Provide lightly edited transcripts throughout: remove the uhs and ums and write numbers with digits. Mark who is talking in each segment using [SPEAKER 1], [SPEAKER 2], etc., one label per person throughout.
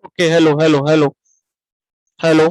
[SPEAKER 1] Okay, hello hello hello hello.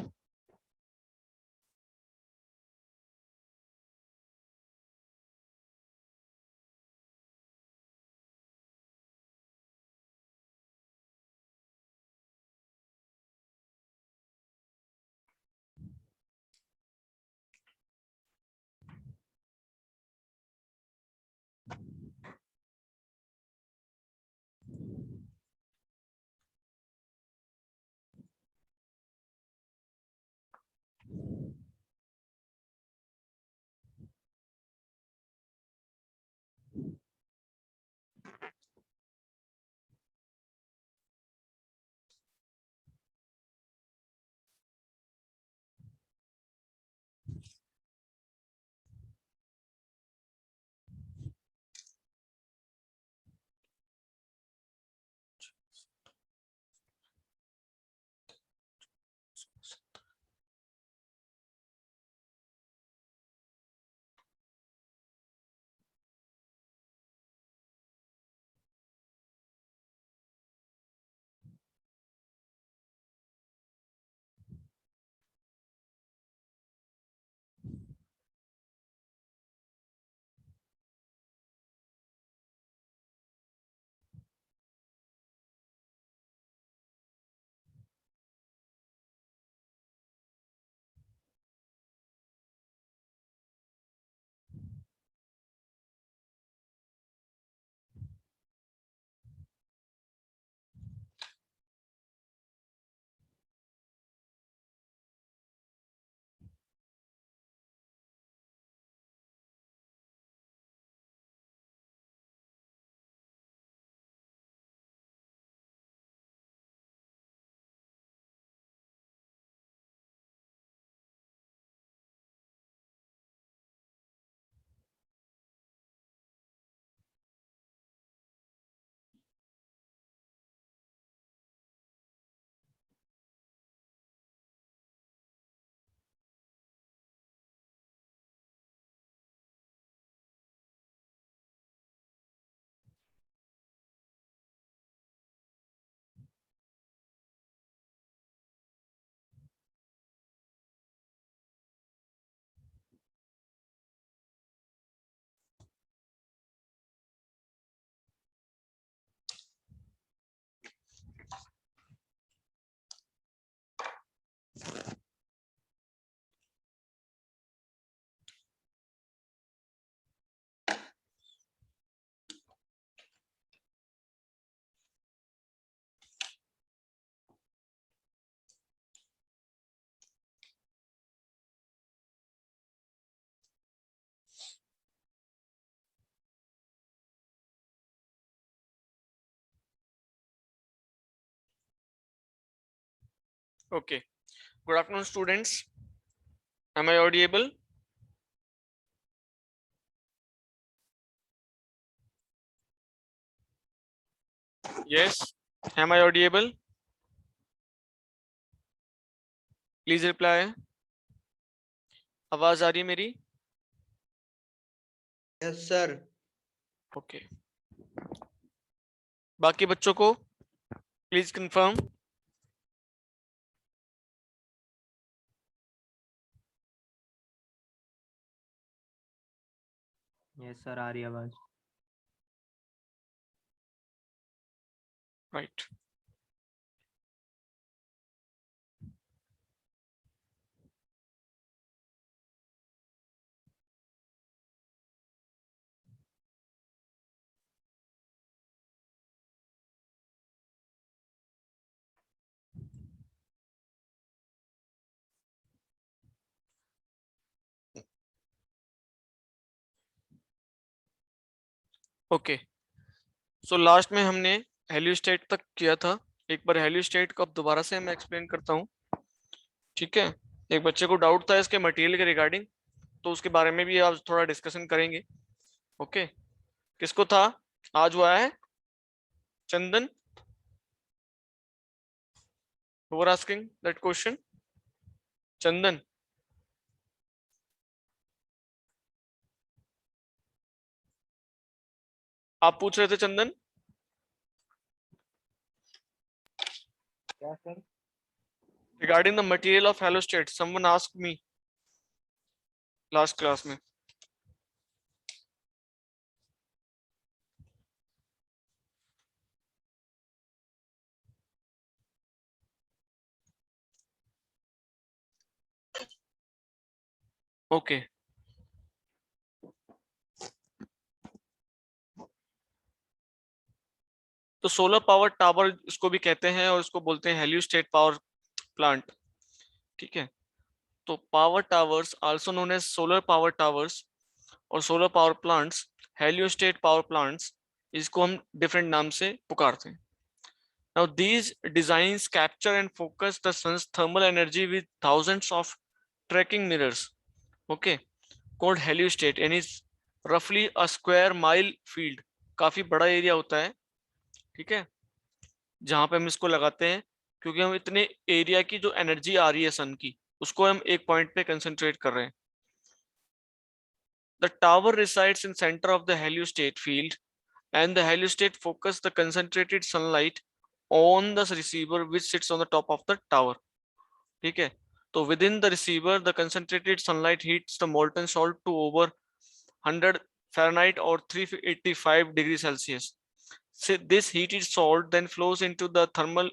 [SPEAKER 2] Okay. Good afternoon, students. Am I audible? Yes. Am I audible? Please reply. आवाज आ रही है मेरी?
[SPEAKER 3] Yes sir.
[SPEAKER 2] Okay. बाकी बच्चों को प्लीज कंफर्म।
[SPEAKER 4] यस सर, आ रही आवाज।
[SPEAKER 2] राइट। ओके। सो लास्ट में हमने हेलियोस्टेट तक किया था। एक बार हेलियोस्टेट को अब दोबारा से मैं एक्सप्लेन करता हूँ। ठीक है। एक बच्चे को डाउट था इसके मटेरियल के रिगार्डिंग, तो उसके बारे में भी आज थोड़ा डिस्कशन करेंगे। ओके। किसको था? आज हुआ है चंदन। Who were asking that question? चंदन। आप पूछ रहे थे चंदन? Regarding the material of halostate, someone asked me last class में. Okay. तो सोलर पावर टावर इसको भी कहते हैं और इसको बोलते हैं हेलियोस्टेट पावर प्लांट. ठीक है. तो power towers also known as solar power towers और solar power plants, heliostat power plants, इसको हम डिफरेंट नाम से पुकारते हैं. Now these designs capture and focus the sun's thermal energy with thousands of tracking mirrors, okay, called heliostat, and is roughly a square mile field. काफी बड़ा area होता है, ठीक है, जहां पे हम इसको लगाते हैं, क्योंकि हम इतने एरिया की जो एनर्जी आ रही है सन की, उसको हम एक पॉइंट पे कंसंट्रेट कर रहे हैं. The tower resides in center of the heliostat field, and the heliostat focus the concentrated sunlight on the receiver which sits on the top of the tower. ठीक है. तो within the receiver the concentrated sunlight heats the molten salt to over 100 Fahrenheit or 385 degrees Celsius. So this heated salt then flows into the thermal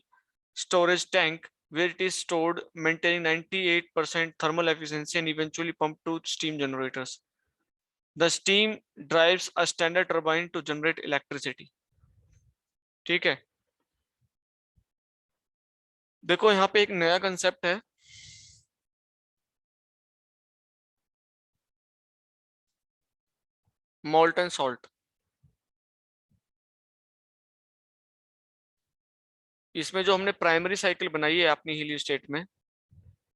[SPEAKER 2] storage tank where it is stored, maintaining 98% thermal efficiency and eventually pumped to steam generators. The steam drives a standard turbine to generate electricity. ठीक है. देखो यहाँ पे एक नया concept है, मॉल्टन salt. इसमें जो हमने प्राइमरी साइकिल बनाई है अपनी हीलियोस्टेट में,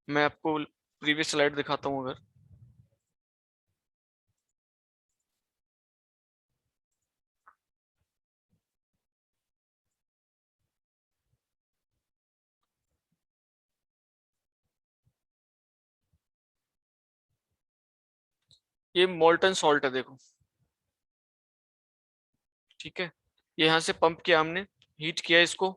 [SPEAKER 2] मैं आपको प्रीवियस स्लाइड दिखाता हूँ. अगर ये मोल्टन सॉल्ट है, देखो, ठीक है. ये यहाँ से पंप किया हमने, हीट किया इसको.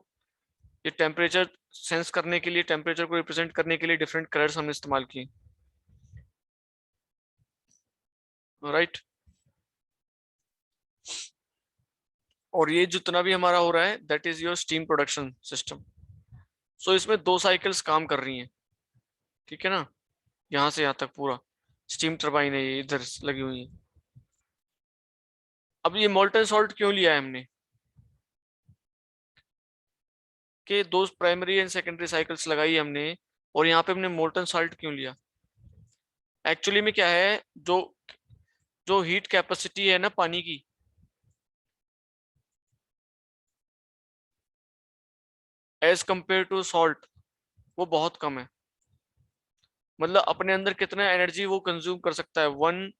[SPEAKER 2] ये टेम्परेचर सेंस करने के लिए, टेम्परेचर को रिप्रेजेंट करने के लिए डिफरेंट कलर्स हमने इस्तेमाल किए, राइट. और ये जितना भी हमारा हो रहा है that is your steam production system. So इसमें दो साइकिल्स काम कर रही हैं, ठीक है ना. यहाँ से यहाँ तक पूरा स्टीम टरबाइन है, ये इधर लगी हुई है. अब ये मोल्टन सॉल्ट क्यों लिया है हमने, कि दो प्राइमरी एंड सेकेंडरी साइकिल्स लगाई हमने, और यहाँ पे हमने मोल्टन सॉल्ट क्यों लिया. एक्चुअली में क्या है, जो जो हीट कैपेसिटी है ना पानी की, एज कंपेयर टू सॉल्ट, वो बहुत कम है. मतलब अपने अंदर कितना एनर्जी वो कंज्यूम कर सकता है, 1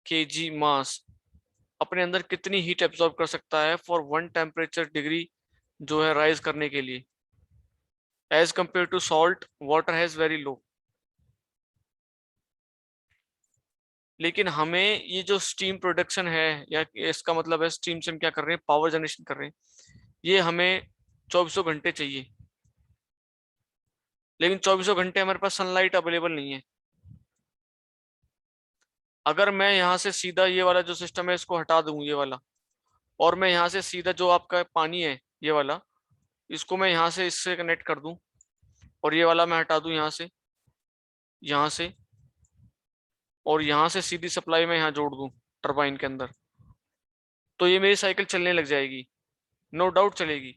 [SPEAKER 2] kg मास अपने अंदर कितनी हीट एब्जॉर्ब कर सकता है फॉर 1 टेम्परेचर डिग्री जो है राइज करने के लिए. As compare to salt water has very low. लेकिन हमें ये जो स्टीम प्रोडक्शन है, या इसका मतलब है स्टीम से हम क्या कर रहे हैं, पावर जनरेशन कर रहे हैं, ये हमें 24 घंटे चाहिए. लेकिन 24 घंटे हमारे पास सनलाइट अवेलेबल नहीं है. अगर मैं यहाँ से सीधा ये वाला जो सिस्टम है इसको हटा दूं, ये वाला, और मैं यहाँ से सीधा जो आपका पानी है ये वाला, इसको मैं यहाँ से इससे कनेक्ट कर दूं, और ये वाला मैं हटा दूं यहाँ से, और यहाँ से सीधी सप्लाई में यहाँ जोड़ दूं टरबाइन के अंदर, तो ये मेरी साइकिल चलने लग जाएगी, नो डाउट चलेगी.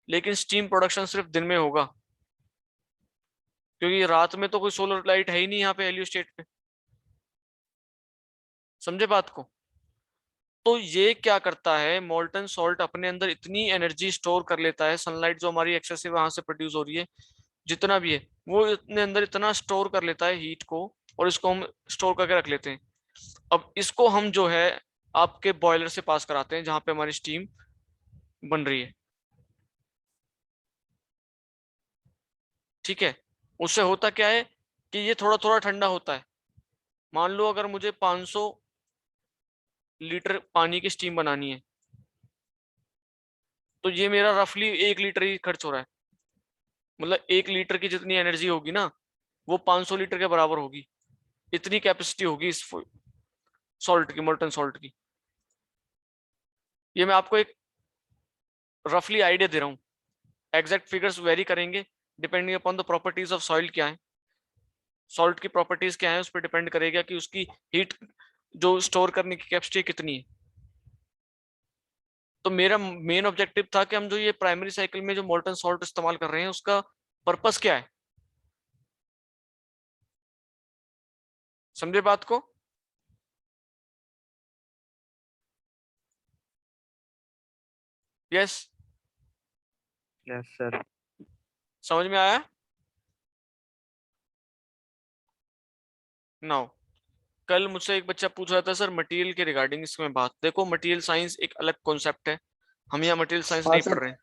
[SPEAKER 2] लेकिन स्टीम प्रोडक्शन सिर्फ दिन में होगा, क्योंकि रात में तो कोई सोलर लाइट है ही नहीं यहाँ पे हेलियोस्टेट पे. समझे बात को. तो ये क्या करता है, मोल्टन सॉल्ट अपने अंदर इतनी एनर्जी स्टोर कर लेता है, सनलाइट जो हमारी एक्सेसिव वहां से प्रोड्यूस हो रही है, जितना भी है वो अपने अंदर इतना स्टोर कर लेता है हीट को, और इसको हम स्टोर करके रख लेते हैं. अब इसको हम जो है आपके बॉयलर से पास कराते हैं जहां पे हमारी स्टीम बन रही है, ठीक है. उससे होता क्या है कि ये थोड़ा थोड़ा ठंडा होता है. मान लो अगर मुझे 500 लीटर पानी की स्टीम बनानी है, तो ये मेरा रफली 1 लीटर ही खर्च हो रहा है. मतलब 1 लीटर की जितनी एनर्जी होगी ना वो 500 लीटर के बराबर होगी, इतनी कैपेसिटी होगी इस सॉल्ट की, मोल्टन सॉल्ट की। ये मैं आपको एक रफली आइडिया दे रहा हूँ, एग्जैक्ट फिगर्स वेरी करेंगे depending upon the properties of soil क्या है, सॉल्ट की प्रॉपर्टीज क्या है, उस पर डिपेंड करेगा कि उसकी हीट जो स्टोर करने की कैपेसिटी कितनी है। तो मेरा मेन ऑब्जेक्टिव था कि हम जो ये प्राइमरी साइकिल में जो मोल्टन सॉल्ट इस्तेमाल कर रहे हैं उसका पर्पस क्या है, समझे बात को? Yes,
[SPEAKER 4] yes sir.
[SPEAKER 2] समझ में आया? नाउ, कल मुझसे एक बच्चा पूछ रहा था सर मटेरियल के रिगार्डिंग इसमें बात, देखो मटेरियल साइंस एक अलग कॉन्सेप्ट है, हम यहाँ मटेरियल साइंस
[SPEAKER 1] हाँ
[SPEAKER 2] नहीं
[SPEAKER 1] सर,
[SPEAKER 2] पढ़ रहे हैं,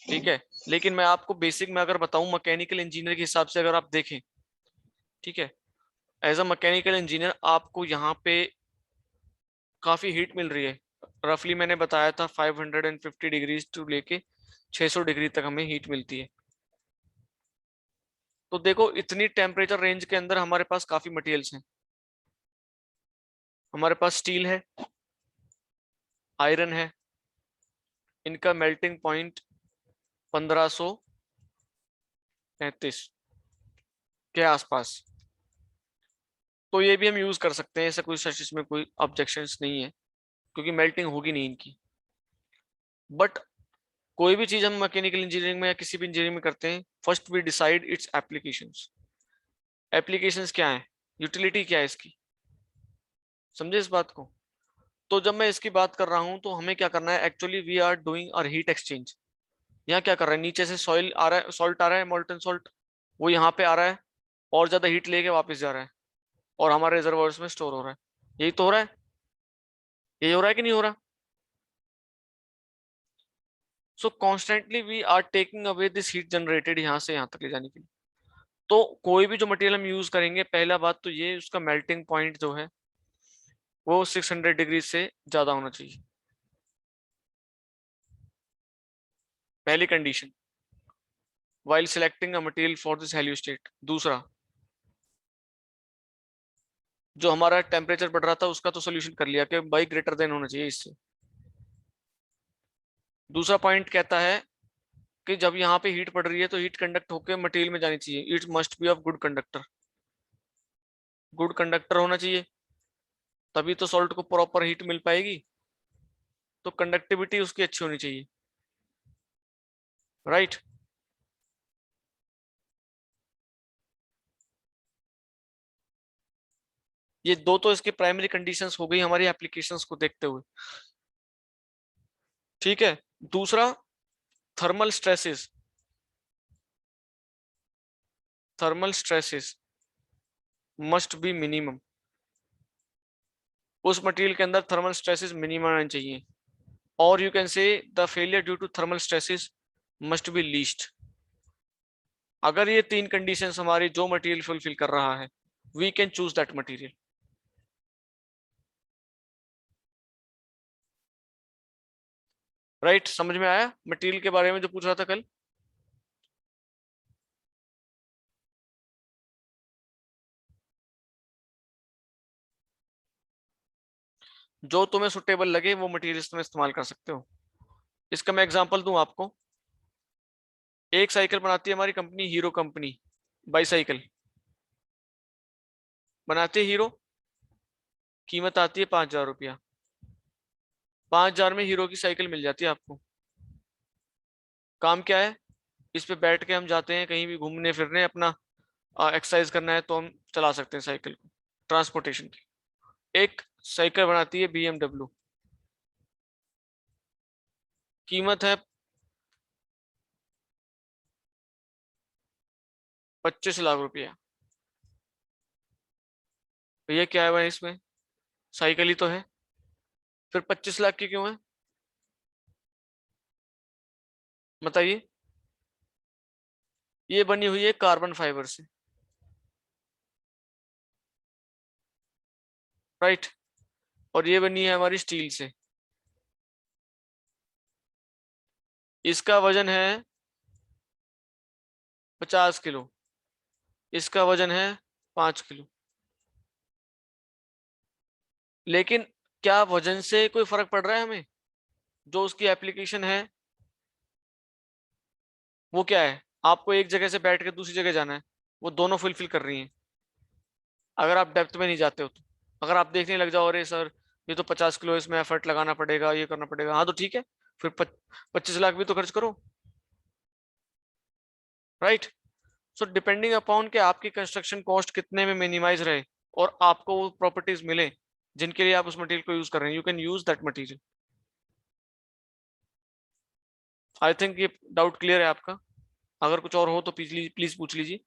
[SPEAKER 2] ठीक है? लेकिन मैं आपको बेसिक में अगर बताऊं मैकेनिकल इंजीनियर के हिसाब से अगर आप देखें, ठीक है, एज अ मैकेनिकल इंजीनियर आपको यहाँ पे काफी हीट मिल रही है, रफली मैंने बताया था 550 डिग्रीज टू लेके 600 डिग्री तक हमें हीट मिलती है। तो देखो इतनी टेम्परेचर रेंज के अंदर हमारे पास काफी मटेरियल्स हैं, हमारे पास स्टील है, आयरन है, इनका मेल्टिंग पॉइंट 1535 के आसपास, तो ये भी हम यूज कर सकते हैं, ऐसा कोई सच इसमें कोई ऑब्जेक्शंस नहीं है क्योंकि मेल्टिंग होगी नहीं इनकी। बट कोई भी चीज हम मैकेनिकल इंजीनियरिंग में या किसी भी इंजीनियरिंग में करते हैं, first we decide its applications, applications क्या है, यूटिलिटी क्या है इसकी, समझे इस बात को? तो जब मैं इसकी बात कर रहा हूं तो हमें क्या करना है, एक्चुअली वी आर डूइंग और हीट एक्सचेंज। यहाँ क्या कर रहा है, नीचे से सॉइल आ रहा है, सॉल्ट आ रहा है, मोल्टन सॉल्ट, वो यहाँ पे आ रहा है और ज्यादा हीट लेके वापस जा रहा है और हमारे रिजर्वोयर्स में स्टोर हो रहा है, यही तो हो रहा है, यही हो रहा है कि नहीं हो रहा? So constantly we are taking away this heat generated यहाँ से यहाँ तक ले जाने के लिए। तो कोई भी जो मटेरियल हम यूज करेंगे, पहला बात तो ये उसका मेल्टिंग पॉइंट जो है वो 600 डिग्री से ज्यादा होना चाहिए, पहली condition while selecting a material for this heliostat. दूसरा, जो हमारा टेम्परेचर बढ़ रहा था उसका तो सोल्यूशन कर लिया कि भाई ग्रेटर देन होना चाहिए इससे। दूसरा पॉइंट कहता है कि जब यहाँ पे हीट पड़ रही है तो हीट कंडक्ट होकर मटेरियल में जानी चाहिए, it must be of good conductor, good conductor होना चाहिए, तभी तो सॉल्ट को प्रॉपर हीट मिल पाएगी, तो कंडक्टिविटी उसकी अच्छी होनी चाहिए, राइट? ये दो तो इसकी प्राइमरी कंडीशंस हो गई हमारी एप्लीकेशंस को देखते हुए, ठीक है? दूसरा, thermal stresses, thermal stresses must be minimum, उस मटेरियल के अंदर थर्मल स्ट्रेसेस मिनिमम आने चाहिए, और you can say the failure due to thermal stresses must be least. अगर ये तीन कंडीशंस हमारी जो मटेरियल फुलफिल कर रहा है, we can choose that material, right? समझ में आया मटेरियल के बारे में जो पूछ रहा था कल? जो तुम्हें सुटेबल लगे वो मटेरियल्स तुम इस्तेमाल कर सकते हो। इसका मैं एग्जांपल दूं आपको, एक साइकिल बनाती है हमारी कंपनी, हीरो कंपनी, बाईसाइकिल बनाती है हीरो, कीमत आती है 5,000 रुपया, 5,000 में हीरो की साइकिल मिल जाती है आपको। काम क्या है, इस पे बैठ के हम जाते हैं कहीं भी घूमने फिरने, अपना एक्सरसाइज करना है तो हम चला सकते हैं साइकिल को, ट्रांसपोर्टेशन की। एक साइकिल बनाती है BMW, कीमत है 25 लाख रुपया। भैया क्या है भाई इसमें, साइकिल ही तो है, फिर 25 लाख की क्यों है, बताइए? ये बनी हुई है कार्बन फाइबर से, राइट? और ये बनी है हमारी स्टील से, इसका वजन है 50 किलो, इसका वजन है 5 किलो। लेकिन क्या वजन से कोई फर्क पड़ रहा है हमें? जो उसकी एप्लीकेशन है वो क्या है? आपको एक जगह से बैठ के दूसरी जगह जाना है, वो दोनों फुलफिल कर रही हैं अगर आप डेप्थ में नहीं जाते हो तो। अगर आप देखने लग जाओ अरे सर ये तो 50 किलो, इसमें एफर्ट लगाना पड़ेगा, ये करना पड़ेगा, हाँ तो ठीक है, फिर 25 लाख भी तो खर्च करो, राइट? सो डिपेंडिंग अपॉन कि आपकी कंस्ट्रक्शन कॉस्ट कितने में मिनिमाइज रहे और आपको वो प्रॉपर्टीज मिले जिनके लिए आप उस मटेरियल को यूज कर रहे हैं, you can use that material. I think ये डाउट क्लियर है आपका। अगर कुछ और हो तो प्लीज पूछ लीजिए।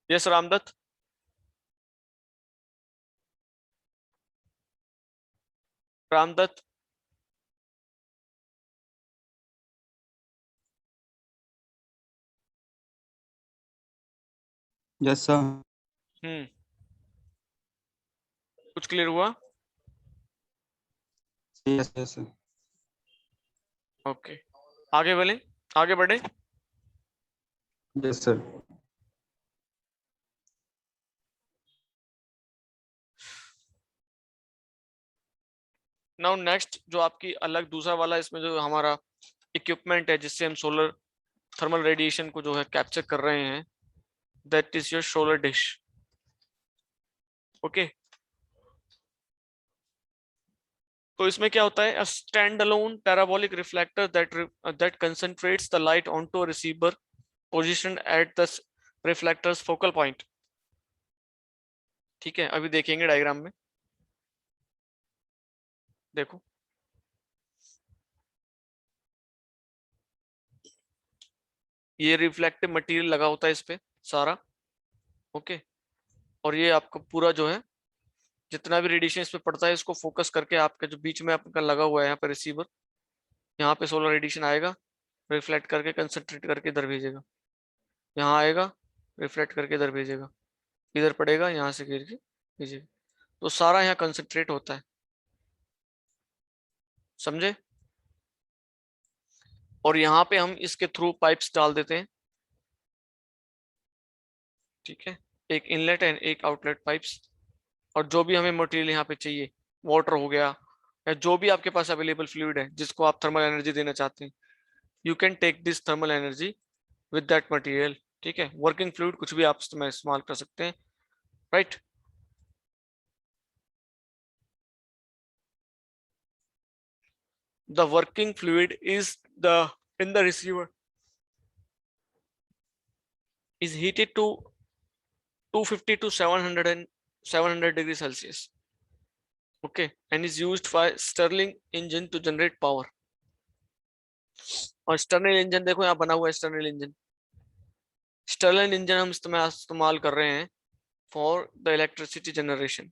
[SPEAKER 2] Yes Ramdatt. Ramdatt.
[SPEAKER 3] Yes sir.
[SPEAKER 2] Hmm, कुछ क्लियर हुआ?
[SPEAKER 3] Yes yes sir.
[SPEAKER 2] ओके, आगे बढ़े, आगे बढ़े।
[SPEAKER 3] Yes sir.
[SPEAKER 2] नाउ नेक्स्ट जो आपकी अलग दूसरा वाला इसमें जो हमारा इक्विपमेंट है जिससे हम सोलर थर्मल रेडिएशन को जो है कैप्चर कर रहे हैं, that is your solar dish. Okay, तो इसमें क्या होता है? A standalone parabolic reflector that concentrates the light onto a receiver position at the reflector's focal point. ठीक है, अभी देखेंगे डायग्राम में, देखो। ये रिफ्लेक्टिव मटेरियल लगा होता है इस पे सारा, ओके। और ये आपका पूरा जो है जितना भी रेडिएशन इस पे पड़ता है इसको फोकस करके आपके जो बीच में आपका लगा हुआ है यहाँ पे रिसीवर, यहाँ पे सोलर रेडिएशन आएगा, रिफ्लेक्ट करके कंसंट्रेट करके इधर भेजेगा, यहाँ आएगा, रिफ्लेक्ट करके इधर भेजेगा, इधर पड़ेगा, यहाँ से गिर के भेजेगा। तो सारा यहाँ कंसंट्रेट होता है, समझे? और यहाँ पे हम इसके थ्रू पाइप्स डाल देते हैं, ठीक है, एक इनलेट एंड एक आउटलेट पाइप्स। और जो भी हमें मटेरियल यहाँ पे चाहिए, वाटर हो गया या जो भी आपके पास अवेलेबल फ्लूइड है जिसको आप थर्मल एनर्जी देना चाहते हैं, you can take this thermal energy with that material. ठीक है, वर्किंग फ्लूइड कुछ भी आप इसमें इस्तेमाल कर सकते हैं, right? The working fluid is the in the receiver is heated to 250 to 700 degrees Celsius, okay, and is used by Stirling engine to generate power। और स्टर्लिंग इंजन देखो यहाँ बना हुआ है, स्टर्लिंग इंजन, स्टर्लिंग इंजन हम इस्तेमाल कर रहे हैं for the electricity generation,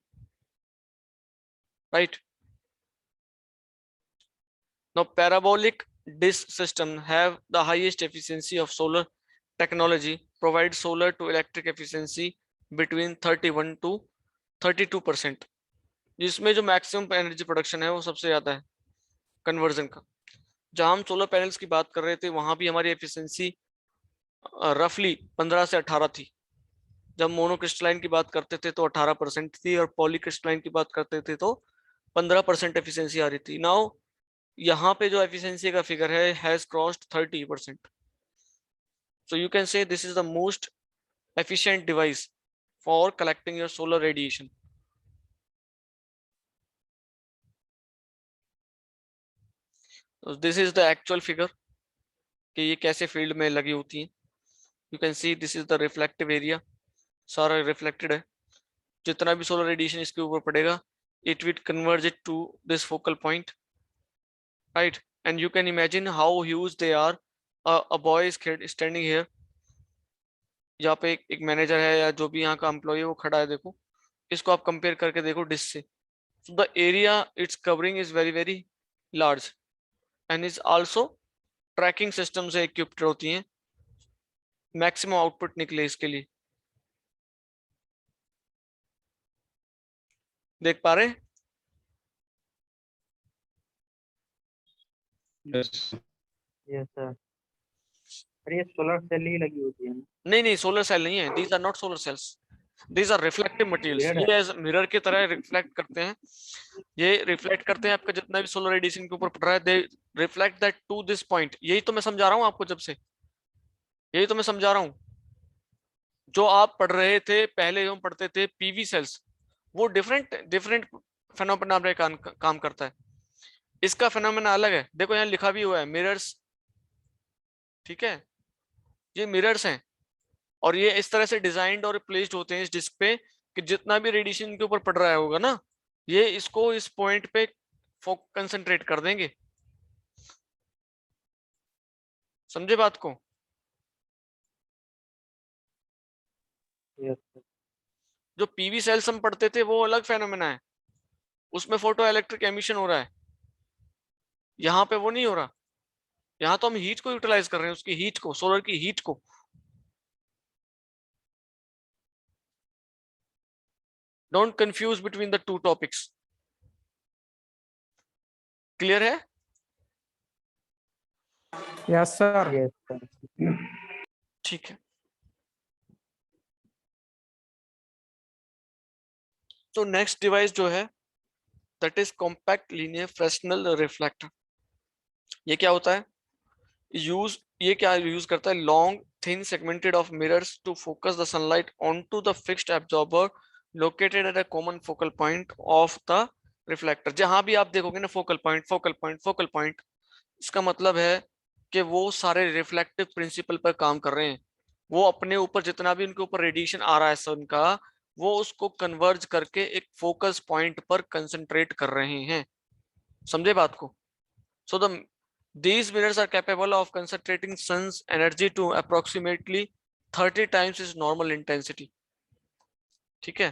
[SPEAKER 2] right? Now parabolic disk system have the highest efficiency of solar technology, provide solar to electric efficiency between 31 to 32%, जिसमें जो मैक्सिमम एनर्जी प्रोडक्शन है वो सबसे ज्यादा है कन्वर्जन का। जहां हम सोलर पैनल्स की बात कर रहे थे वहां भी हमारी एफिशिएंसी रफली 15 से 18 थी। जब मोनोक्रिस्टलाइन की बात करते थे तो 18% थी, और पॉलीक्रिस्टलाइन की बात करते थे तो 15% एफिशिएंसी आ रही थी। नाउ यहाँ पे जो एफिशिएंसी का फिगर है has crossed 30%। So you can से this is the most efficient device for collecting your solar radiation। So this is the actual figure कि ये कैसे फील्ड में लगी होती हैं। You can see this is the reflective area, सारा reflected है। जितना भी सोलर रेडिएशन इसके ऊपर पड़ेगा it will converge it to this focal point, right? And you can imagine how huge they are। A boy is standing here, यहाँ पे एक मैनेजर है या जो भी यहाँ का एम्प्लॉय है वो खड़ा है, देखो इसको आप कंपेयर करके देखो डिश से। So the area it's covering is very very large and is also tracking system से इक्विप्ड होती हैं, मैक्सिमम आउटपुट निकले इसके लिए। देख पा रहे?
[SPEAKER 3] Yes, sir.
[SPEAKER 4] Yes sir. अरे ये सोलर सेल ही लगी होती है ना?
[SPEAKER 2] नहीं नहीं, सोलर सेल नहीं है, these are not solar cells, these are reflective materials.
[SPEAKER 4] Mirror है?
[SPEAKER 2] ये एज मिरर की तरह रिफ्लेक्ट करते हैं, ये रिफ्लेक्ट करते हैं आपका जितना भी सोलर रेडिएशन के ऊपर पड़ रहा है, they reflect that to this point. यही तो मैं समझा रहा हूँ आपको जब से, यही तो मैं समझा रहा हूँ। जो आप पढ़ रहे थे पहले, हम पढ़ते थे पीवी सेल्स, वो डिफरेंट डिफरेंट फेनोमेना में काम करता है। इसका फेनोमेना अलग है, देखो यहाँ लिखा भी हुआ है मिरर्स, ठीक है, ये मिरर्स हैं और ये इस तरह से डिजाइंड और प्लेस्ड होते हैं इस डिस्क पे कि जितना भी रेडिएशन के ऊपर पड़ रहा होगा ना, ये इसको इस पॉइंट पे कंसंट्रेट कर देंगे। समझे बात को?
[SPEAKER 4] Yes sir.
[SPEAKER 2] जो पीवी सेल्स हम पढ़ते थे वो अलग फेनोमेना है, उसमें फोटो इलेक्ट्रिक एमिशन हो रहा है, यहाँ पे वो नहीं हो रहा। यहाँ तो हम हीट को यूटिलाइज कर रहे हैं, उसकी हीट को, सोलर की हीट को। Don't confuse between the two topics. Clear है?
[SPEAKER 5] Yes sir.
[SPEAKER 4] Yes sir.
[SPEAKER 2] ठीक है, तो नेक्स्ट डिवाइस जो है that is compact linear Fresnel reflector. ये क्या होता है? ये क्या यूज करता है? Long thin segmented of mirrors to focus the sunlight onto the fixed absorber located at a common focal point of the reflector. जहां भी आप देखोगे ना focal point focal point focal point, इसका मतलब है कि वो सारे रिफ्लेक्टिव प्रिंसिपल पर काम कर रहे हैं। वो अपने ऊपर जितना भी उनके ऊपर रेडिएशन आ रहा है सन का, वो उसको कन्वर्ज करके एक फोकस पॉइंट पर कंसंट्रेट कर रहे हैं। समझे बात को? सो these mirrors are capable of concentrating sun's energy to approximately 30 times its normal intensity. ठीक है?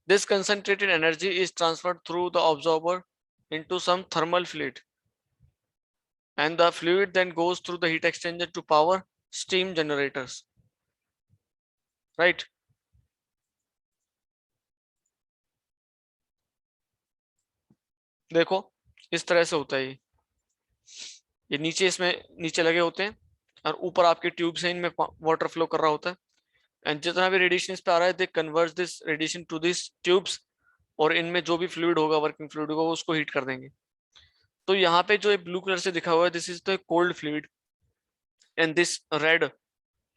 [SPEAKER 2] This concentrated energy is transferred through the absorber into some thermal fluid, and the fluid then goes through the heat exchanger to power steam generators. Right? देखो इस तरह से होता है ये नीचे, इसमें नीचे लगे होते हैं और ऊपर आपके ट्यूब्स हैं, इनमें वाटर फ्लो कर रहा होता है, एंड जितना भी रेडिएशन इस पे आ रहा है they convert this radiation to this tubes, और इनमें जो भी फ्लूइड होगा, वर्किंग फ्लूइड होगा, उसको हीट कर देंगे। तो यहाँ पे जो ब्लू कलर से दिखा हुआ है this is the cold fluid and this red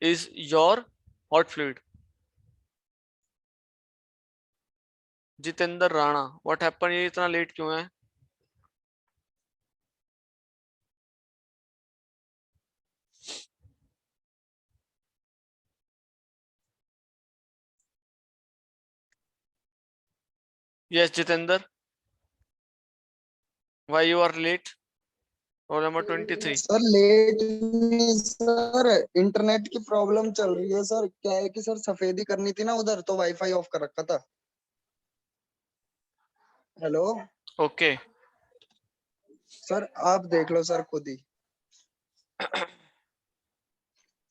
[SPEAKER 2] is your hot fluid. Jitendra Rana, what happen, ये इतना लेट क्यों है? Yes Jitendra, why you are late? Roll number 23।
[SPEAKER 6] Sir late नहीं सर, इंटरनेट की प्रॉब्लम चल रही है सर। क्या है कि सर सफेदी करनी थी ना उधर, तो वाईफाई ऑफ कर रखा था। हेलो
[SPEAKER 2] ओके
[SPEAKER 6] सर, आप देख लो सर खुद ही।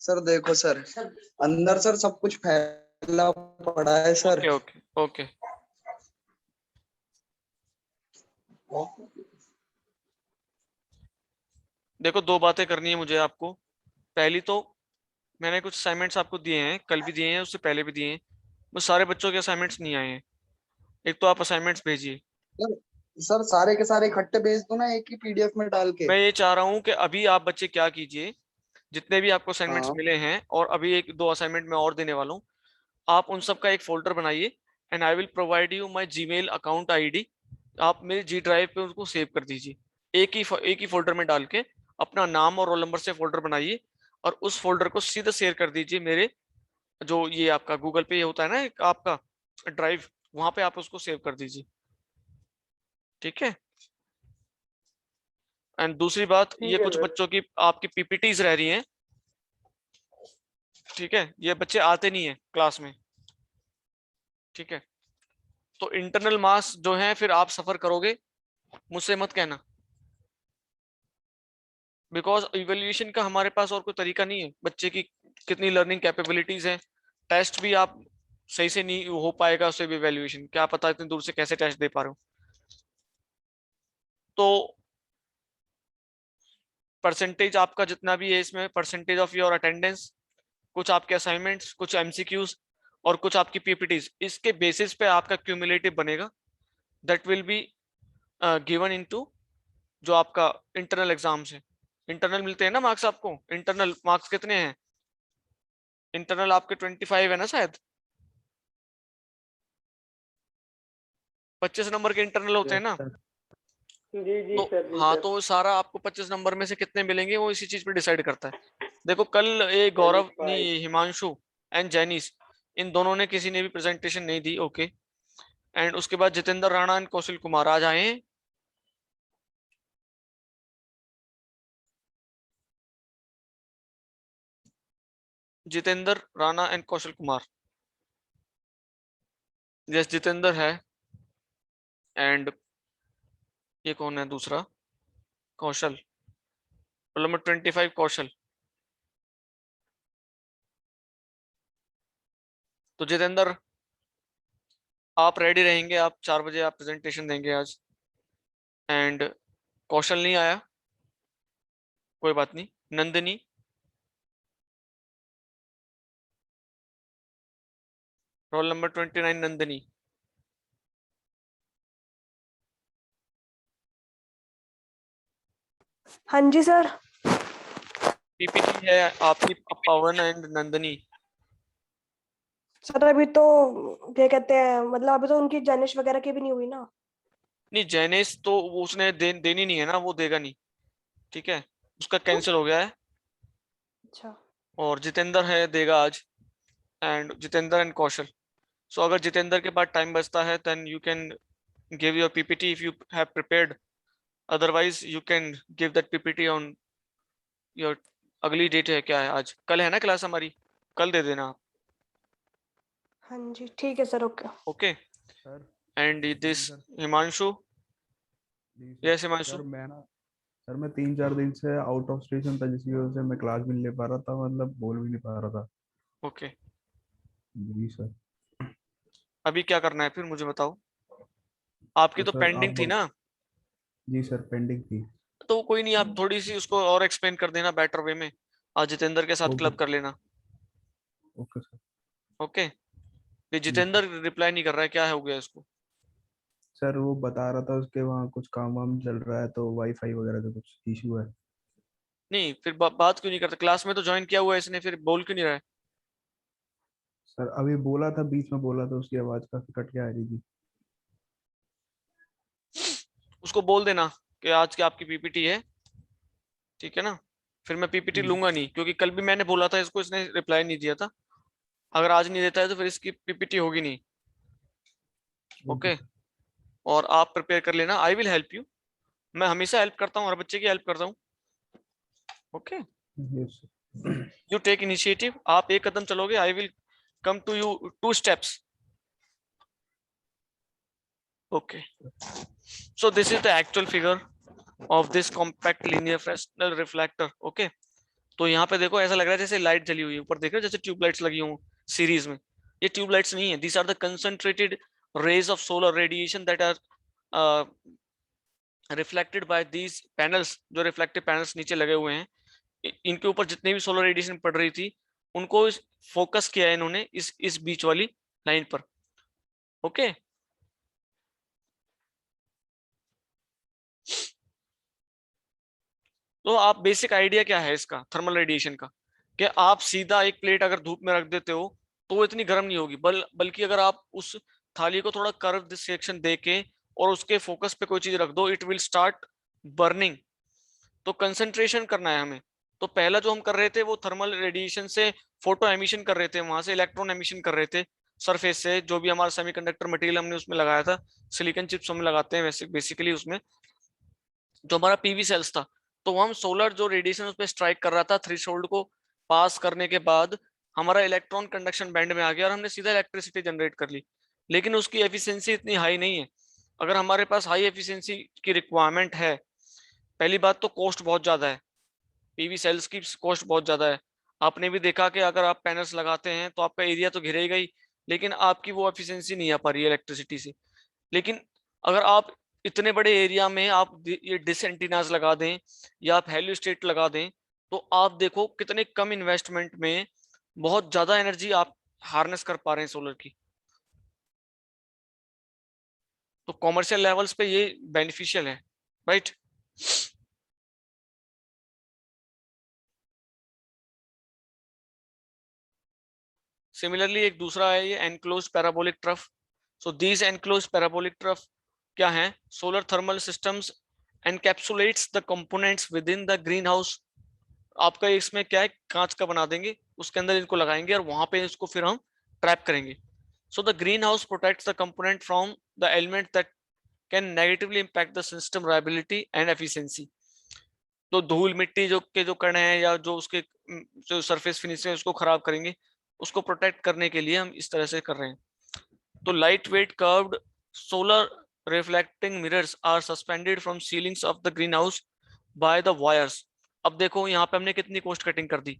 [SPEAKER 6] सर देखो सर, अंदर सर सब कुछ फैला पड़ा है सर।
[SPEAKER 2] Okay okay okay. देखो दो बातें करनी है मुझे आपको। पहली तो मैंने कुछ असाइनमेंट्स आपको दिए हैं, कल भी दिए हैं, उससे पहले भी दिए हैं, वो सारे बच्चों के असाइनमेंट्स नहीं आए हैं। एक तो आप असाइनमेंट्स भेजिए।
[SPEAKER 6] सर सर सारे के सारे इकट्ठे भेज दो ना, एक ही पीडीएफ में डाल के।
[SPEAKER 2] मैं ये चाह रहा हूँ कि अभी आप बच्चे क्या कीजिए, जितने भी आपको असाइनमेंट्स
[SPEAKER 6] हाँ
[SPEAKER 2] मिले हैं और अभी एक दो असाइनमेंट मैं और देने वाला हूँ, आप उन सब का एक फोल्डर बनाइए and I will provide you my Gmail account ID. आप मेरे जी ड्राइव पे उसको सेव कर दीजिए, एक ही फोल्डर में डाल के अपना नाम और रोल नंबर से फोल्डर बनाइए और उस फोल्डर को सीधा शेयर कर दीजिए मेरे, जो ये आपका गूगल पे होता है ना एक आपका ड्राइव, वहां पे आप उसको सेव कर दीजिए। ठीक है? एंड दूसरी बात, ये कुछ बच्चों की आपकी पीपीटीज रह रही हैं, ठीक है, ये बच्चे आते नहीं है क्लास में, ठीक है, तो इंटरनल मार्क्स जो है फिर आप सफर करोगे, मुझसे मत कहना, बिकॉज इवेल्युएशन का हमारे पास और कोई तरीका नहीं है। बच्चे की कितनी लर्निंग कैपेबिलिटीज है, टेस्ट भी आप सही से नहीं हो पाएगा उससे भी इवेल्युएशन, क्या पता इतनी दूर से कैसे टेस्ट दे पा रहे हो। तो परसेंटेज आपका जितना भी है इसमें, परसेंटेज ऑफ योर अटेंडेंस, कुछ आपके असाइनमेंट्स, कुछ एमसीक्यूज और कुछ आपकी पीपीटीज, इसके बेसिस पे आपका क्यूमुलेटिव बनेगा, that will be given into जो आपका इंटरनल एग्जाम्स है। इंटरनल मिलते हैं ना मार्क्स आपको, इंटरनल मार्क्स कितने हैं? इंटरनल आपके 25 है ना शायद, 25 नंबर के इंटरनल होते हैं ना।
[SPEAKER 4] जी जी
[SPEAKER 2] तो
[SPEAKER 4] सर, जी
[SPEAKER 2] हाँ,
[SPEAKER 4] सर।
[SPEAKER 2] तो सारा आपको 25 नंबर में से कितने मिलेंगे वो इसी चीज पे डिसाइड करता है। देखो कल ये गौरव नहीं, हिमांशु एंड जैनिस, इन दोनों ने किसी ने भी प्रेजेंटेशन नहीं दी। ओके, एंड उसके बाद जितेंद्र राणा एंड कौशल कुमार आज आए हैं। जितेंद्र राणा एंड कौशल कुमार, यस जितेंद्र है, एंड ये कौन है दूसरा? कौशल, रोल नंबर 25 कौशल। तो जितेंद्र आप रेडी रहेंगे, आप 4 बजे आप प्रेजेंटेशन देंगे आज। एंड कौशल नहीं आया, कोई बात नहीं। Nandini, roll number 29 Nandini.
[SPEAKER 5] हाँ जी सर।
[SPEAKER 2] पीपीटी है आपकी पवन एंड नंदिनी।
[SPEAKER 5] सर अभी तो क्या कहते हैं, मतलब अभी तो उनकी जनिश वगैरह की भी नहीं हुई ना।
[SPEAKER 2] नहीं जैनेश तो वो उसने देनी नहीं है ना, वो देगा नहीं, ठीक है, उसका कैंसिल हो गया है।
[SPEAKER 5] अच्छा।
[SPEAKER 2] और जितेंद्र है, देगा आज। And Jitendra and Kaushal. So अगर जितेंद्र के पास टाइम बचता है then you can give your PPT if you have prepared, otherwise you can give that PPT on your, अगली डेट है क्या है आज, कल है ना क्लास हमारी, कल दे देना आप।
[SPEAKER 5] हाँ जी ठीक है sir, okay.
[SPEAKER 2] Okay,
[SPEAKER 7] sir
[SPEAKER 2] and this
[SPEAKER 7] sir
[SPEAKER 2] Himanshu,
[SPEAKER 7] जी सर।
[SPEAKER 2] यस हिमांशु।
[SPEAKER 7] सर मैं ना, सर मैं 3-4 दिन से आउट ऑफ स्टेशन था, जिसकी वजह से मैं क्लास भी नहीं ले पा रहा था, मतलब बोल भी नहीं पा रहा था।
[SPEAKER 2] ओके,
[SPEAKER 7] जी सर।
[SPEAKER 2] अभी क्या करना है फिर मुझे बताओ, आपकी
[SPEAKER 7] तो
[SPEAKER 2] तो
[SPEAKER 7] सर आप
[SPEAKER 2] पेंडिंग थी ना।
[SPEAKER 7] जी सर, पेंडिंग थी।
[SPEAKER 2] तो कोई नहीं, आप थोड़ी सी उसको और एक्सप्लेन कर देना बेटर वे में, आज जितेंद्र के साथ
[SPEAKER 7] ओके
[SPEAKER 2] क्लब कर लेना।
[SPEAKER 7] Okay sir.
[SPEAKER 2] ओके, ये
[SPEAKER 7] जी सर।
[SPEAKER 2] जितेंद्र रिप्लाई नहीं कर रहा है, क्या हो गया इसको?
[SPEAKER 7] सर वो बता रहा था उसके वहाँ कुछ काम वाम चल रहा है, तो वाईफाई वगैरह का कुछ इशू है।
[SPEAKER 2] नहीं फिर बात क्यों नहीं करता? क्लास में तो ज्वाइन किया हुआ है इसने, फिर बोल क्यों नहीं रहा है?
[SPEAKER 7] सर अभी बोला था, बीच में बोला था, उसकी आवाज़ काफी कट के आ रही थी।
[SPEAKER 2] उसको बोल देना कि आज की आपकी पीपीटी है, ठीक है ना। फिर मैं पीपीटी
[SPEAKER 7] जी
[SPEAKER 2] लूंगा नहीं, क्योंकि कल भी मैंने बोला था इसको, इसने रिप्लाई नहीं दिया था। अगर आज नहीं देता है तो फिर इसकी पीपीटी होगी नहीं।
[SPEAKER 7] Okay
[SPEAKER 2] okay,
[SPEAKER 7] sir.
[SPEAKER 2] और आप प्रिपेयर कर लेना, आई विल हेल्प यू। मैं हमेशा हेल्प करता हूँ, हर बच्चे की हेल्प करता हूँ। Okay,
[SPEAKER 7] yes sir.
[SPEAKER 2] You take initiative, आप एक कदम चलोगे, I will come to you 2 steps। Okay, so this is the actual figure of this compact linear Fresnel reflector। Okay, तो यहाँ पे देखो ऐसा लग रहा है जैसे लाइट जली हुई है, ऊपर देख रहे हो जैसे ट्यूबलाइट्स लगी हो सीरीज में। ये ट्यूबलाइट्स नहीं है, these are the concentrated rays of solar radiation that are uh, reflected by these panels। जो रिफ्लेक्टिव पैनल्स नीचे लगे हुए हैं, इनके ऊपर जितनी भी सोलर रेडिएशन पड़ रही थी उनको फोकस किया है इन्होंने इस बीच वाली लाइन पर। ओके, तो आप बेसिक आइडिया क्या है इसका थर्मल रेडिएशन का, कि आप सीधा एक प्लेट अगर धूप में रख देते हो तो वो इतनी गर्म नहीं होगी, बल्कि अगर आप उस थाली को थोड़ा कर्व सेक्शन दे के और उसके फोकस पे कोई चीज रख दो, इट विल स्टार्ट बर्निंग। तो कंसंट्रेशन करना है हमें। तो पहला जो हम कर रहे थे वो थर्मल रेडिएशन से फोटो एमिशन कर रहे थे, वहां से इलेक्ट्रॉन एमिशन कर रहे थे सरफेस से, जो भी हमारा सेमीकंडक्टर मटेरियल हमने उसमें लगाया था, सिलिकॉन चिप्स हम लगाते हैं वैसे बेसिकली उसमें, जो हमारा पीवी सेल्स था। तो हम सोलर जो रेडिएशन उस पर स्ट्राइक कर रहा था, थ्रेशोल्ड को पास करने के बाद हमारा इलेक्ट्रॉन कंडक्शन बैंड में आ गया और हमने सीधा इलेक्ट्रिसिटी जनरेट कर ली। लेकिन उसकी एफिशिएंसी इतनी हाई नहीं है। अगर हमारे पास हाई एफिशिएंसी की रिक्वायरमेंट है, पहली बात तो कॉस्ट बहुत ज्यादा है, पीवी सेल्स की कॉस्ट बहुत ज्यादा है। आपने भी देखा कि अगर आप पैनल्स लगाते हैं तो आपका एरिया तो घिरेगा ही, लेकिन आपकी वो एफिशिएंसी नहीं आ पा रही है इलेक्ट्रिसिटी से। लेकिन अगर आप इतने बड़े एरिया में आप ये डिश एंटीनास लगा दें या आप हेलियोस्टेट लगा दें, तो आप देखो कितने कम इन्वेस्टमेंट में बहुत ज्यादा एनर्जी आप हार्नेस कर पा रहे हैं सोलर की। तो कॉमर्शियल लेवल्स पे ये बेनिफिशियल है, राइट। सिमिलरली एक दूसरा है ये enclose parabolic trough. So these enclose parabolic trough क्या है? Solar thermal systems encapsulates the components within the green house. आपका इसमें क्या है, कांच का बना देंगे, उसके अंदर इनको लगाएंगे और वहां पे इसको फिर हम ट्रैप करेंगे। So the green house protects the component from the element that can negatively impact the system reliability and efficiency. तो धूल मिट्टी जो कण है या जो उसके जो सरफेस फिनिशिंग है उसको खराब करेंगे, उसको प्रोटेक्ट करने के लिए हम इस तरह से कर रहे हैं। तो light weight curved solar reflecting mirrors are suspended from ceilings of the green house by the wires. अब देखो यहाँ पे हमने कितनी कॉस्ट कटिंग कर दी।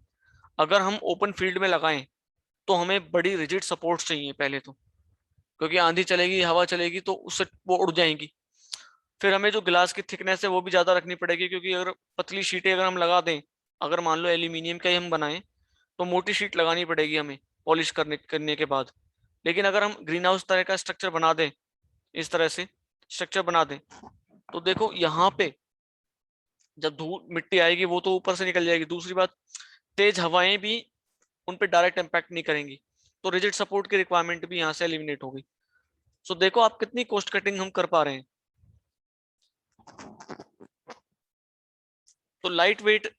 [SPEAKER 2] अगर हम ओपन फील्ड में लगाएं तो हमें बड़ी रिजिड सपोर्ट चाहिए पहले तो, क्योंकि आंधी चलेगी, हवा चलेगी तो उससे वो उड़ जाएंगी। फिर हमें जो ग्लास की थिकनेस है वो भी ज्यादा रखनी पड़ेगी, क्योंकि अगर पतली शीटें अगर हम लगा दें, अगर मान लो एल्यूमिनियम का ही हम बनाएं तो मोटी शीट लगानी पड़ेगी हमें पॉलिश करने के बाद। लेकिन अगर हम ग्रीन हाउस तरह का स्ट्रक्चर बना दें, इस तरह से स्ट्रक्चर बना दें, तो देखो यहाँ पे जब धूल मिट्टी आएगी वो तो ऊपर से निकल जाएगी। दूसरी बात, तेज हवाएं भी उन पे डायरेक्ट इम्पैक्ट नहीं करेंगी, तो रिजिड सपोर्ट की रिक्वायरमेंट भी यहाँ से एलिमिनेट होगी। सो देखो आप कितनी कॉस्ट कटिंग हम कर पा रहे हैं। तो light wait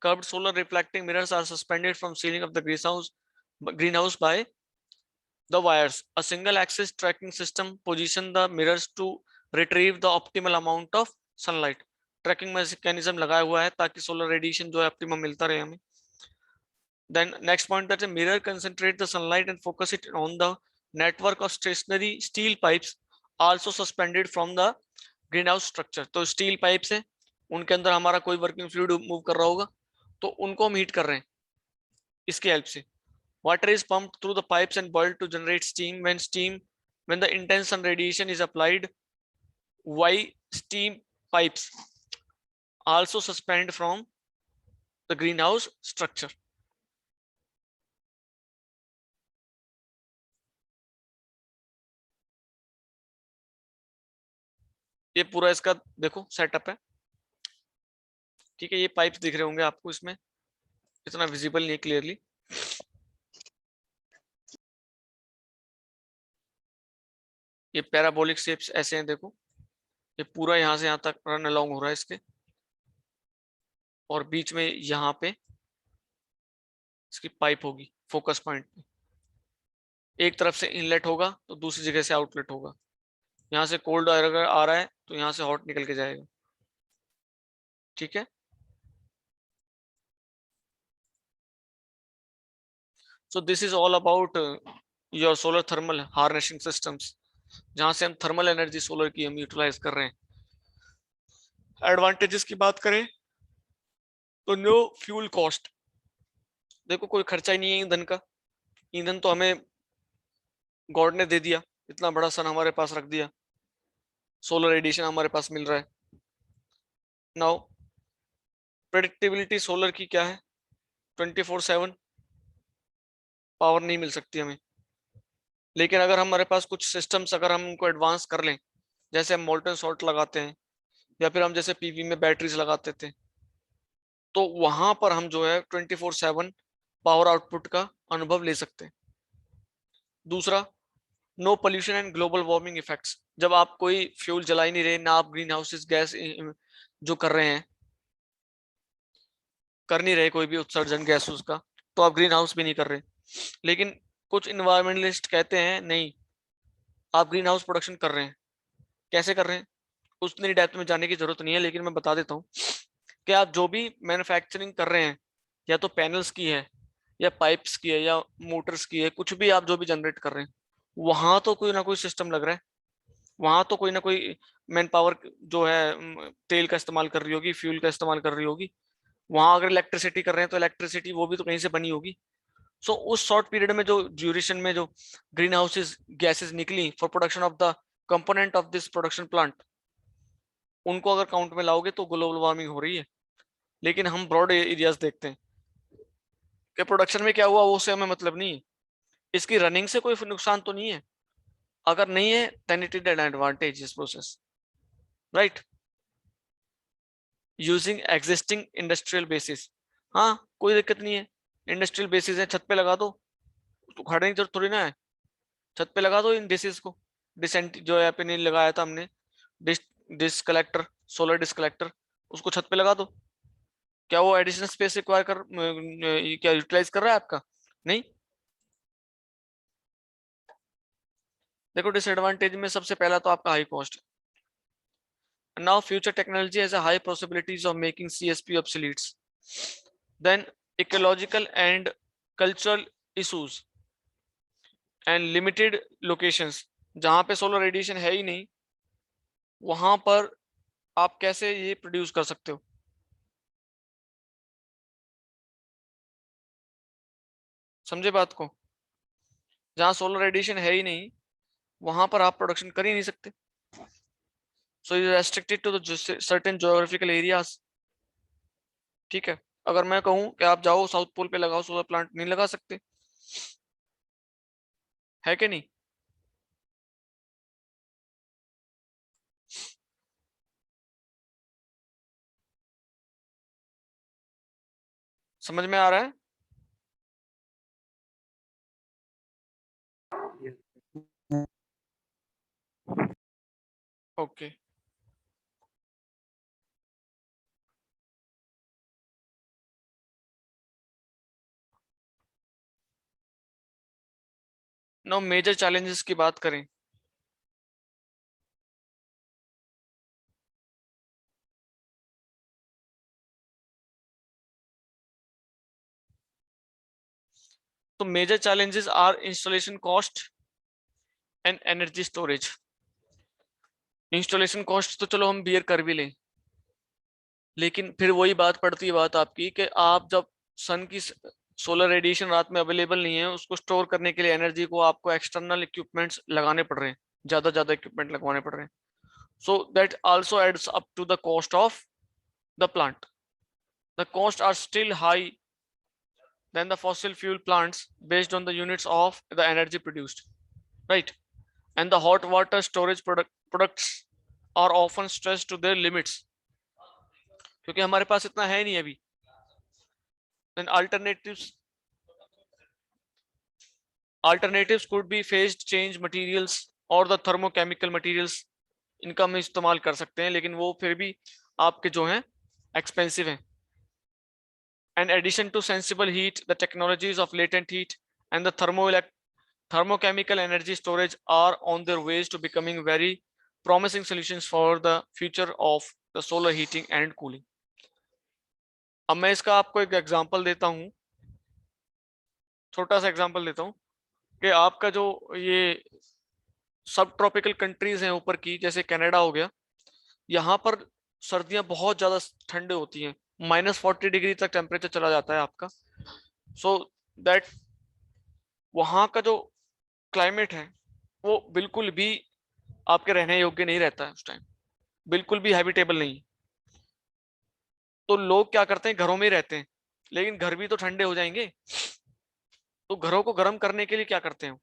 [SPEAKER 2] curved solar reflecting mirrors are suspended from ceiling of the greenhouse by the wires. A single axis tracking system position the mirrors to retrieve the optimal amount of sunlight. Tracking mechanism लगाया हुआ है ताकि solar radiation जो है optimum मिलता रहे हमें। Then next point, that the mirror concentrate the sunlight and focus it on the network of stationary steel pipes also suspended from the greenhouse structure. तो स्टील पाइप्स है, उनके अंदर हमारा कोई वर्किंग फ्लूइड मूव कर रहा होगा, तो उनको हम हीट कर रहे हैं इसकी हेल्प से। Water is pumped through the pipes and boiled to generate when the intense sun radiation is applied. Why steam pipes also suspend from the greenhouse structure. ये पूरा इसका देखो सेटअप है, ठीक है। ये पाइप्स दिख रहे होंगे आपको, इसमें इतना विजिबल नहीं क्लियरली। ये पैराबोलिक शेप्स ऐसे हैं, देखो ये पूरा यहाँ से यहाँ तक रन अलोंग हो रहा है इसके, और बीच में यहाँ पे इसकी पाइप होगी फोकस पॉइंट पे। एक तरफ से इनलेट होगा तो दूसरी जगह से आउटलेट होगा। यहाँ से कोल्ड एयर अगर आ रहा है तो यहाँ से हॉट निकल के जाएगा, ठीक है। So this is all about your solar thermal harnessing systems, जहां से हम थर्मल एनर्जी सोलर की हम यूटिलाइज कर रहे हैं। एडवांटेजेस की बात करें तो नो फ्यूल कॉस्ट, देखो कोई खर्चा ही नहीं है ईंधन का। ईंधन तो हमें गॉड ने दे दिया, इतना बड़ा सन हमारे पास रख दिया, सोलर रेडिएशन हमारे पास मिल रहा है। नाउ प्रेडिक्टेबिलिटी सोलर की क्या है, 24/7 पावर नहीं मिल सकती हमें। लेकिन अगर हमारे पास कुछ सिस्टम्स अगर हम उनको एडवांस कर लें, जैसे हम मोल्टन सॉल्ट लगाते हैं या फिर हम जैसे पीवी में बैटरीज लगाते थे, तो वहां पर हम जो है 24/7 पावर आउटपुट का अनुभव ले सकते हैं। दूसरा, no pollution and global warming effects, जब आप कोई फ्यूल जला ही नहीं रहे, ना आप ग्रीन हाउसेस गैस जो कर रहे हैं, कर नहीं रहे कोई भी उत्सर्जन गैस उसका, तो आप ग्रीन हाउस भी नहीं कर रहे। लेकिन कुछ इन्वायरमेंटलिस्ट कहते हैं नहीं, आप ग्रीन हाउस प्रोडक्शन कर रहे हैं। कैसे कर रहे हैं उतनी डेप्थ में जाने की जरूरत नहीं है, लेकिन मैं बता देता हूँ कि आप जो भी मैन्युफैक्चरिंग कर रहे हैं, या तो पैनल्स की है या पाइप्स की है या मोटर्स की है, कुछ भी आप जो भी जनरेट कर रहे हैं, वहां तो कोई ना कोई सिस्टम लग रहा है, वहां तो कोई ना कोई मैन पावर जो है तेल का इस्तेमाल कर रही होगी, फ्यूल का इस्तेमाल कर रही होगी। वहां अगर इलेक्ट्रिसिटी कर रहे हैं तो इलेक्ट्रिसिटी वो भी तो कहीं से बनी होगी। सो उस शॉर्ट पीरियड में जो ड्यूरेशन में जो ग्रीन हाउसेस गैसेस निकली for production of the component of this production plant, उनको अगर काउंट में लाओगे तो ग्लोबल वार्मिंग हो रही है, लेकिन हम ब्रॉड एरियाज देखते हैं कि प्रोडक्शन में क्या हुआ वो से हमें मतलब नहीं है, इसकी रनिंग से कोई नुकसान तो नहीं है, अगर नहीं है then it is an advantage this process, right. Using existing industrial basis, हाँ कोई दिक्कत नहीं है, इंडस्ट्रियल बेसिस है, छत पे लगा दो, तो खड़े की जरूरत थोड़ी ना है, छत पे लगा दो इन डिसेस को, डिसेंट जो है पे नहीं लगाया था हमने, dish dish collector, solar dish collector, उसको छत पे लगा दो, क्या वो एडिशनल स्पेस रिक्वायर कर क्या यूटिलाइज कर रहा है आपका? नहीं। देखो डिसएडवांटेज में सबसे पहला तो आपका high cost, now future technology has a high possibilities of making CSP obsoletes, then ecological and cultural issues and limited locations, जहां पे सोलर रेडिएशन है ही नहीं वहां पर आप कैसे ये प्रोड्यूस कर सकते हो? समझे बात को? जहां सोलर रेडिएशन है ही नहीं वहां पर आप प्रोडक्शन कर ही नहीं सकते, so you restricted to the certain geographical areas. ठीक है, अगर मैं कहूं कि आप जाओ साउथ पोल पे लगाओ सोलर प्लांट, नहीं लगा सकते, है कि नहीं? समझ में आ रहा है? ओके नो मेजर चैलेंजेस की बात करें तो major challenges are installation cost and energy storage. Installation cost तो चलो हम बियर कर भी लें, लेकिन फिर वही बात पड़ती है बात आपकी कि आप जब सन की सोलर रेडिएशन रात में अवेलेबल नहीं है, उसको स्टोर करने के लिए एनर्जी को आपको एक्सटर्नल इक्विपमेंट्स लगाने पड़ रहे हैं, ज्यादा इक्विपमेंट लगवाने पड़ रहे हैं, so that also adds up to the cost of the plant. The costs are still high than the fossil fuel plants based on the units of the energy produced, right? And the hot water storage products are often stressed to their limits, क्योंकि हमारे पास इतना है नहीं अभी। then alternatives could be phase change materials और the thermochemical materials, इनका हम इस्तेमाल कर सकते हैं, लेकिन वो फिर भी आपके जो हैं एक्सपेंसिव हैं। In addition to sensible heat, the technologies of latent heat and the thermochemical energy storage are on their ways to becoming very promising solutions for the future of the solar heating and cooling. अब मैं इसका आपको एक example देता हूं, छोटा सा example देता हूं कि आपका जो ये सब ट्रॉपिकल कंट्रीज हैं ऊपर की, जैसे कनाडा हो गया, यहाँ पर सर्दियां बहुत ज्यादा ठंडे होती हैं, -40 डिग्री तक टेम्परेचर चला जाता है आपका, सो दैट वहां का जो क्लाइमेट है वो बिल्कुल भी आपके रहने योग्य नहीं रहता है उस टाइम, बिल्कुल भी हैबिटेबल नहीं। तो लोग क्या करते हैं, घरों में ही रहते हैं, लेकिन घर भी तो ठंडे हो जाएंगे, तो घरों को गर्म करने के लिए क्या करते हैं?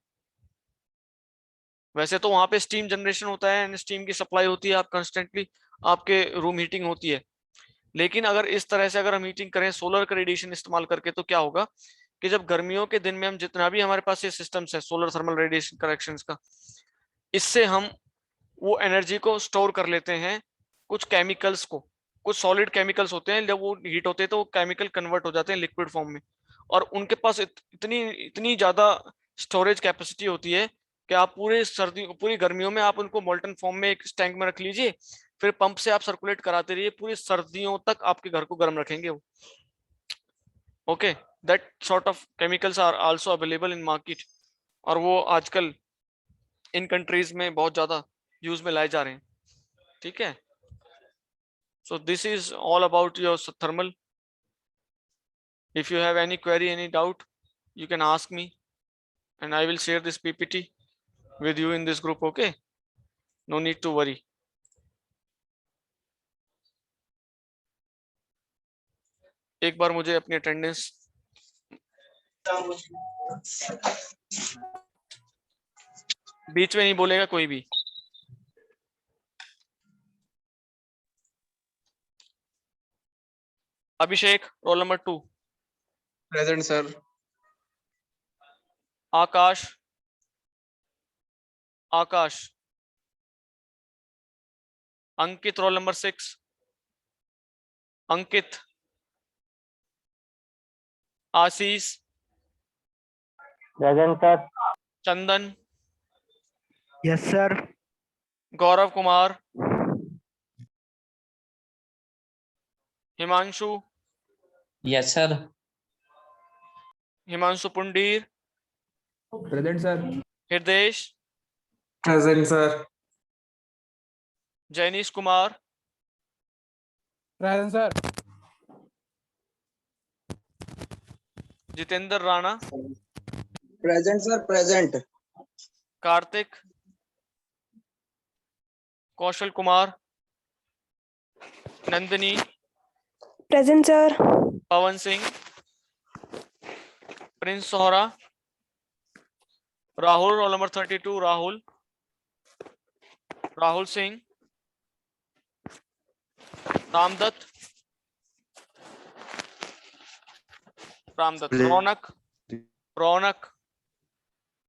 [SPEAKER 2] वैसे तो वहां पे स्टीम जनरेशन होता है, स्टीम की सप्लाई होती है, आप कंस्टेंटली आपके रूम हीटिंग होती है, लेकिन अगर इस तरह से अगर हम हीटिंग करें सोलर का रेडिएशन इस्तेमाल करके, तो क्या होगा कि जब गर्मियों के दिन में हम जितना भी हमारे पास ये सिस्टम्स है सोलर थर्मल रेडिएशन करेक्शंस का, इससे हम वो एनर्जी को स्टोर कर लेते हैं, कुछ केमिकल्स को, कुछ सॉलिड केमिकल्स होते हैं, जब वो हीट होते हैं तो वो केमिकल कन्वर्ट हो जाते हैं लिक्विड फॉर्म में, और उनके पास इतनी ज्यादा स्टोरेज कैपेसिटी होती है कि आप पूरी गर्मियों में आप उनको मोल्टन फॉर्म में एक टैंक में रख लीजिए, फिर पंप से आप सर्कुलेट कराते रहिए, पूरी सर्दियों तक आपके घर को गर्म रखेंगे वो। Okay, that sort of chemicals are also available in market, और वो आजकल इन कंट्रीज में बहुत ज्यादा यूज में लाए जा रहे हैं। ठीक है, so this is all about your thermal. If you have any query, any doubt, you can ask me and I will share this PPT with you in this group. Okay, no need to worry. एक बार मुझे अपनी attendance बीच में नहीं बोलेगा कोई भी। Abhishek roll number 2।
[SPEAKER 8] Present sir.
[SPEAKER 2] Akash Akash. Ankit roll number 6। Ankit. Ashish.
[SPEAKER 4] Present sir.
[SPEAKER 2] Chandan.
[SPEAKER 4] Yes sir.
[SPEAKER 2] Gaurav Kumar. Himanshu.
[SPEAKER 9] Yes sir.
[SPEAKER 2] Himanshu Pundir.
[SPEAKER 7] Present sir.
[SPEAKER 2] Hridesh.
[SPEAKER 8] Present sir.
[SPEAKER 2] Jainish Kumar.
[SPEAKER 8] Present sir.
[SPEAKER 2] Jitendra Rana.
[SPEAKER 6] Present sir present.
[SPEAKER 2] Kartik. Kaushal Kumar. Nandini.
[SPEAKER 5] Present sir.
[SPEAKER 2] Pawan Singh. Prince Sohra. Rahul roll number 32। Rahul. Rahul Singh. Ramdatt. Ramdatt. Raunak. रौनक।